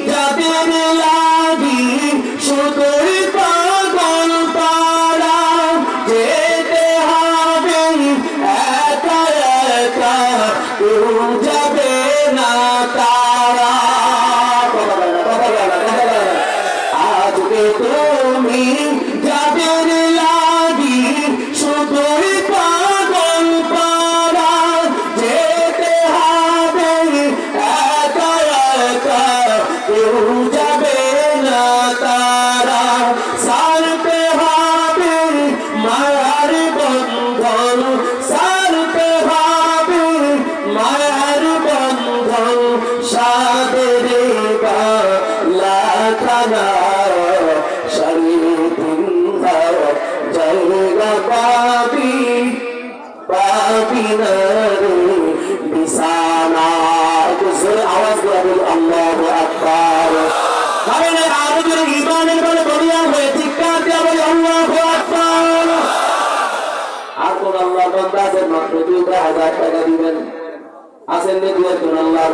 যাদের লাগি শুধুই পাগল পারা যেতে হবে একা একা কেউ যাবে না তারা আজকে তুমি যাদের লাগি শুধুই পাগল পারা যেতে হবে একা একা কেউ যাবে না তারা সারতে হবে মায়ার বন্ধন সারতে হবে মায়ার বন্ধন সাদের লাখানা জায়গা পাবি পাবি না রে বিছানা আওয়াজ করে বলি আল্লাহু আকবার তাহলে আরো জোরে ঈমানের বলে বলিয়া হয়ে চিৎকার দিয়া বলি আল্লাহু আকবার আর কোন আল্লাহর বান্দা আছেন মাত্র 2000 টাকা দিবেন আছেন নে দুই একজন আল্লাহর